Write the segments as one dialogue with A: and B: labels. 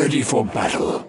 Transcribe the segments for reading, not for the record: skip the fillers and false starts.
A: ready for battle.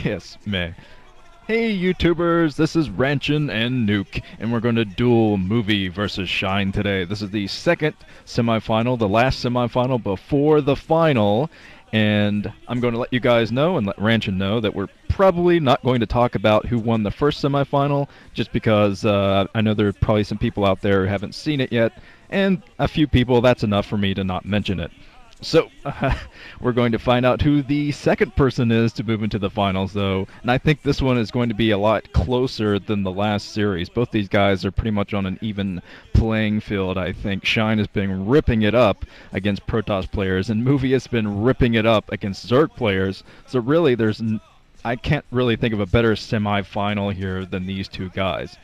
B: Yes, May. Hey YouTubers, this is Ranchin and Nuke, and we're going to duel Movie versus Shine today. This is the second semifinal, the last semifinal before the final, and I'm going to let you guys know and let Ranchin know that we're probably not going to talk about who won the first semifinal, just because I know there are probably some people out there who haven't seen it yet, and a few people, that's enough for me to not mention it. So, we're going to find out who the second person is to move into the finals, though, and I think this one is going to be a lot closer than the last series. Both these guys are pretty much on an even playing field, I think. Shine has been ripping it up against Protoss players, and Movie has been ripping it up against Zerg players, so really I can't really think of a better semi-final here than these two guys.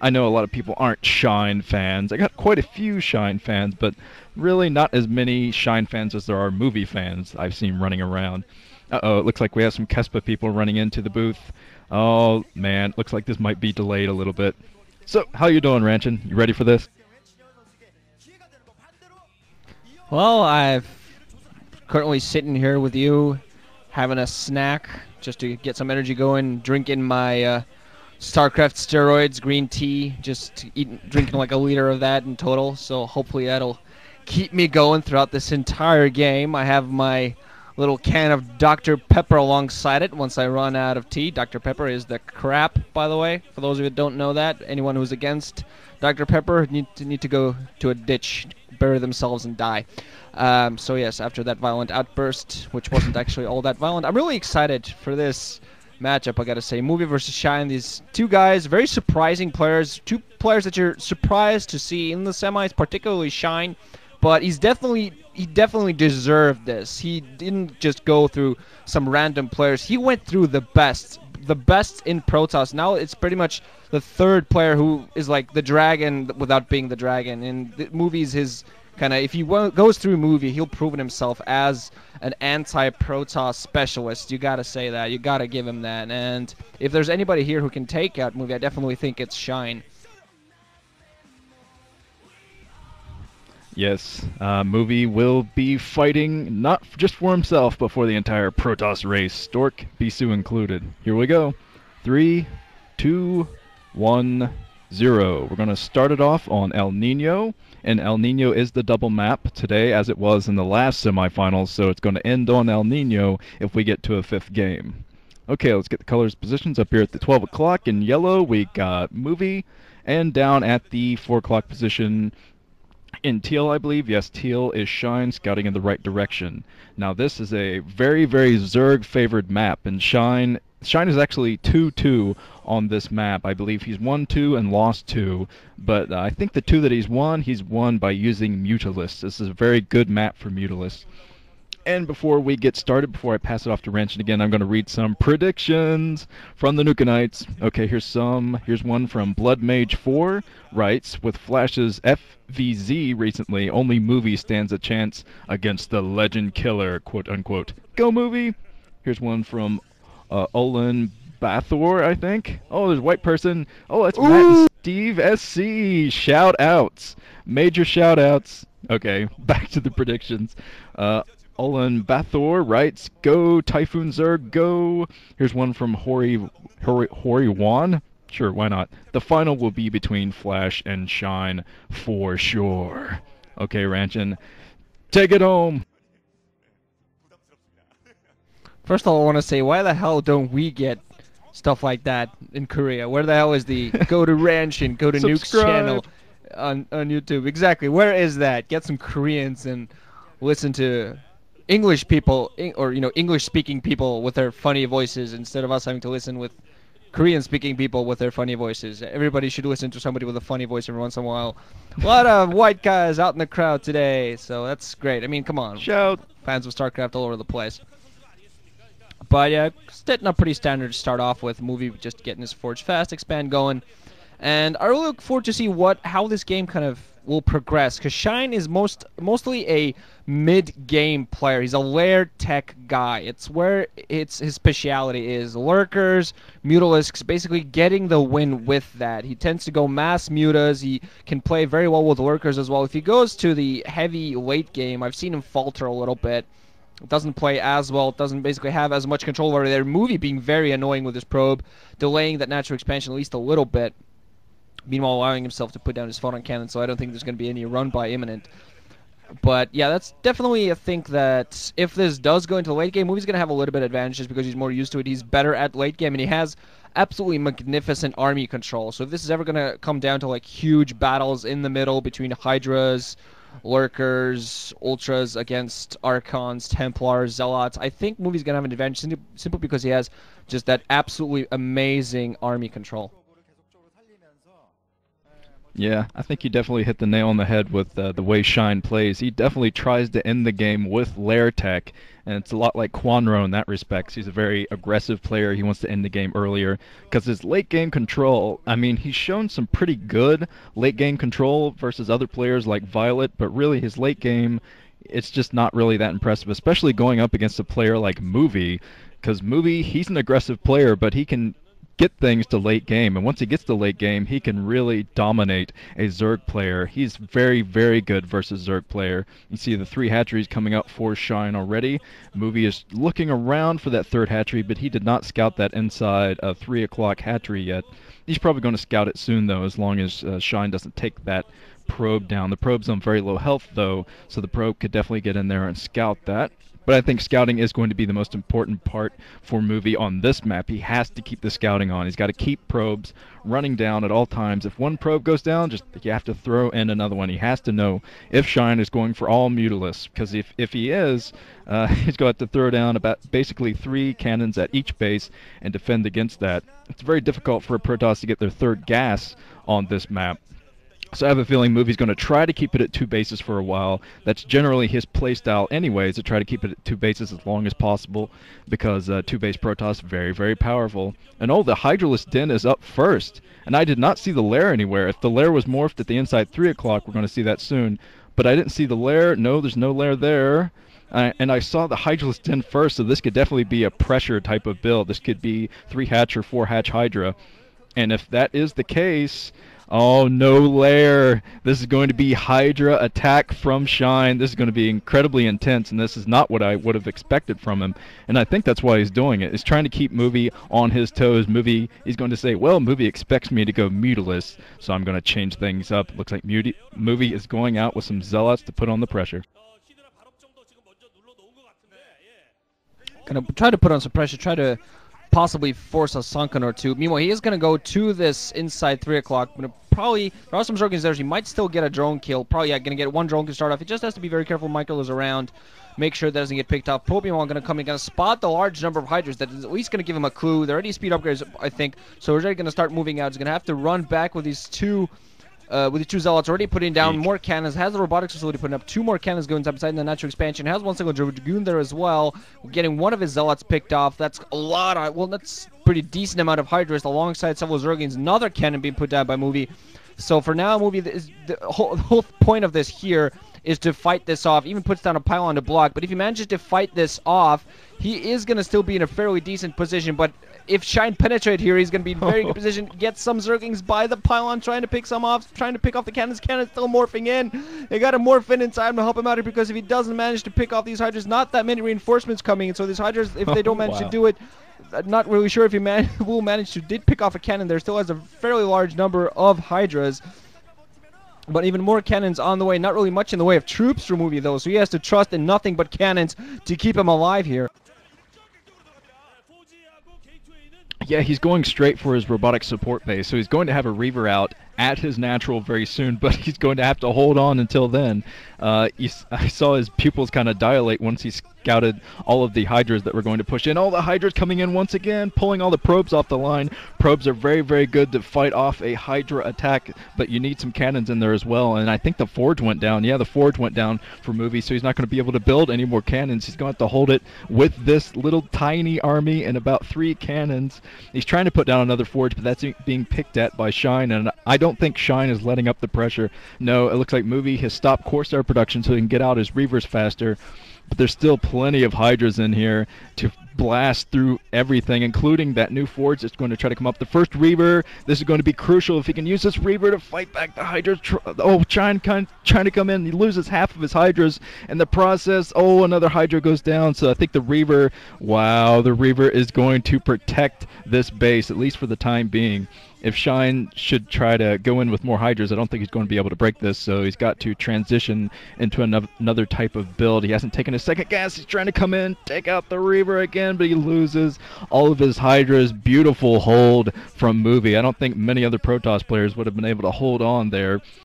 B: I know a lot of people aren't Shine fans. I got quite a few Shine fans, but really not as many Shine fans as there are Movie fans I've seen running around. Uh-oh, it looks like we have some Kespa people running into the booth. Oh, man, looks like this might be delayed a little bit. So, how you doing, Ranchin? You ready for this?
C: Well, I'm currently sitting here with you, having a snack, just to get some energy going, drinking my StarCraft steroids, green tea, just drinking like a liter of that in total, so hopefully that'll keep me going throughout this entire game. I have my little can of Dr. Pepper alongside it once I run out of tea. Dr. Pepper is the crap, by the way, for those of you that don't know that. Anyone who's against Dr. Pepper need to go to a ditch, bury themselves and die. So yes, after that violent outburst, which wasn't actually all that violent, I'm really excited for this matchup, I gotta say. Movie versus Shine, these two guys, very surprising players, two players that you're surprised to see in the semis, particularly Shine, but he definitely deserved this. He didn't just go through some random players, he went through the best in Protoss. Now it's pretty much the third player who is like the dragon without being the dragon, and the Movie's his kind of, if he goes through Movie, he'll prove himself as an anti-Protoss specialist. You gotta say that. You gotta give him that. And if there's anybody here who can take out Movie, I definitely think it's Shine.
B: Yes, Movie will be fighting not just for himself, but for the entire Protoss race, Stork, Bisu included. Here we go. 3, 2, 1, 0. We're going to start it off on El Nino, and El Nino is the double map today as it was in the last semifinals, so it's going to end on El Nino if we get to a 5th game. Okay, let's get the colors positions up here at the 12 o'clock. In yellow, we got Movie, and down at the 4 o'clock position in Teal, I believe, yes, Teal is Shine, scouting in the right direction. Now this is a very, very Zerg-favored map, and Shine is actually 2-2 on this map. I believe he's won 2 and lost 2, but I think the 2 that he's won by using Mutalisks. This is a very good map for Mutalisks. And before we get started, before I pass it off to Ranchin again, I'm going to read some predictions from the Nukenites. Okay, here's one from Blood Mage 4, writes, with Flash's FVZ recently, only Movie stands a chance against the Legend Killer, quote-unquote. Go Movie! Here's one from Olin Bathor, I think. Oh, there's a white person. Oh, that's Matt and Steve SC. Shout-outs. Major shout-outs. Okay, back to the predictions. Olin Bathor writes, go Typhoon Zerg, go. Here's one from Hori Wan. Sure, why not? The final will be between Flash and Shine for sure. Okay, Ranchin, take it home.
C: First of all, I want to say, why the hell don't we get stuff like that in Korea? Where the hell is the go to Ranchin, go to Nuke's channel on YouTube? Exactly, where is that? Get some Koreans and listen to English people, or English-speaking people with their funny voices instead of us having to listen with Korean-speaking people with their funny voices. Everybody should listen to somebody with a funny voice every once in a while. A lot of white guys out in the crowd today, so that's great. I mean, come on.
B: Shout.
C: Fans of StarCraft all over the place. But yeah, setting up pretty standard to start off with. Movie just getting his Forge Fast expand going. And I really look forward to see how this game kind of will progress, because Shine is mostly a mid-game player. He's a lair tech guy. It's where his speciality is. Lurkers, Mutalisks, basically getting the win with that. He tends to go mass mutas. He can play very well with Lurkers as well. If he goes to the heavy late game, I've seen him falter a little bit. Doesn't play as well, doesn't basically have as much control over their movie, being very annoying with his probe, delaying that natural expansion at least a little bit. Meanwhile, allowing himself to put down his photon cannon, so I don't think there's going to be any run by imminent. But yeah, that's definitely, I think that if this does go into the late game, Movie's going to have a little bit of advantage just because he's more used to it. He's better at late game, and he has absolutely magnificent army control. So if this is ever going to come down to like huge battles in the middle between Hydras, Lurkers, Ultras against Archons, Templars, Zealots, I think Movie's going to have an advantage simply because he has just that absolutely amazing army control.
B: Yeah, I think you definitely hit the nail on the head with the way Shine plays. He definitely tries to end the game with lair tech, and it's a lot like Quanro in that respect. He's a very aggressive player. He wants to end the game earlier because his late game control, I mean, he's shown some pretty good late game control versus other players like Violet, but really his late game, it's just not really that impressive, especially going up against a player like Movie, because Movie, he's an aggressive player, but he can get things to late game, and once he gets to late game, he can really dominate a Zerg player. He's very, very good versus Zerg player. You see the 3 hatcheries coming up for Shine already. Movie is looking around for that 3rd hatchery, but he did not scout that inside 3 o'clock hatchery yet. He's probably going to scout it soon, though, as long as Shine doesn't take that probe down. The probe's on very low health, though, so the probe could definitely get in there and scout that. But I think scouting is going to be the most important part for Movie on this map. He has to keep the scouting on. He's got to keep probes running down at all times. If one probe goes down, just you have to throw in another one. He has to know if Shine is going for all Mutalisks, because if he is, he's going to have to throw down about basically 3 cannons at each base and defend against that. It's very difficult for a Protoss to get their 3rd gas on this map. So I have a feeling Movie's going to try to keep it at 2 bases for a while. That's generally his playstyle anyways, to try to keep it at 2 bases as long as possible, because 2-base Protoss, very, very powerful. And oh, the Hydralisk Den is up first, and I did not see the lair anywhere. If the lair was morphed at the inside 3 o'clock, we're going to see that soon. But I didn't see the lair. No, there's no lair there. And I saw the Hydralisk Den first, so this could definitely be a pressure type of build. This could be 3-hatch or 4-hatch Hydra. And if that is the case, oh, no lair. This is going to be Hydra attack from Shine. This is going to be incredibly intense, and this is not what I would have expected from him. And I think that's why he's doing it. He's trying to keep Movie on his toes. Movie, he's going to say, well, Movie expects me to go Mutalist, so I'm going to change things up. Looks like Movie is going out with some Zealots to put on the pressure.
C: Gonna try to put on some pressure, try to possibly force a Sunken or 2. Meanwhile, he is going to go to this inside 3 o'clock. Probably, there are some Zergins there, so he might still get a drone kill. Probably going to get 1 drone to start off. He just has to be very careful. Michael is around. Make sure that doesn't get picked up. Probe going to come in, going to spot the large number of Hydras. That is at least going to give him a clue. They're already speed upgrades, I think, so we're already going to start moving out. He's going to have to run back with these 2... with the 2 Zealots already putting down more cannons, has the robotics facility putting up 2 more cannons going inside the natural expansion, has 1 single Dragoon there as well, getting 1 of his Zealots picked off. That's a lot of, well, that's pretty decent amount of Hydras alongside several Zergins. Another cannon being put down by Movie. So for now, Movie, the whole point of this here is to fight this off. Even puts down a pylon to block, but if he manages to fight this off, he is going to still be in a fairly decent position. But if Shine penetrate here, he's going to be in a very good position. Get some Zerglings by the pylon, trying to pick some off, trying to pick off the cannons. Cannons still morphing in. They got to morph in inside to help him out here, because if he doesn't manage to pick off these Hydras, not that many reinforcements coming in. So these Hydras, if they don't manage to do it, not really sure if he will manage to pick off a cannon. There still has a fairly large number of Hydras. But even more cannons on the way. Not really much in the way of troops for Movie, though. So he has to trust in nothing but cannons to keep him alive here.
B: Yeah, he's going straight for his robotic support base, so he's going to have a Reaver out at his natural very soon, but he's going to have to hold on until then. I saw his pupils kind of dilate once he scouted all of the Hydras that were going to push in. All the Hydras coming in once again, pulling all the probes off the line. Probes are very, very good to fight off a Hydra attack, but you need some cannons in there as well. And I think the Forge went down. Yeah, the Forge went down for Movie, so he's not going to be able to build any more cannons. He's going to have to hold it with this little tiny army and about 3 cannons. He's trying to put down another Forge, but that's being picked at by Shine, and I don't think Shine is letting up the pressure. No, it looks like Movie has stopped Corsair production so he can get out his Reavers faster. But there's still plenty of Hydras in here to blast through everything, including that new Forge that's going to try to come up. The first Reaver, this is going to be crucial if he can use this Reaver to fight back the Hydras. Trying to come in. He loses half of his Hydras in the process. Oh, another Hydra goes down. So I think the Reaver, wow, the Reaver is going to protect this base, at least for the time being. If Shine should try to go in with more Hydras, I don't think he's going to be able to break this, so he's got to transition into another type of build. He hasn't taken a second gas. He's trying to come in, take out the Reaver again, but he loses all of his Hydras. Beautiful hold from Movie. I don't think many other Protoss players would have been able to hold on there.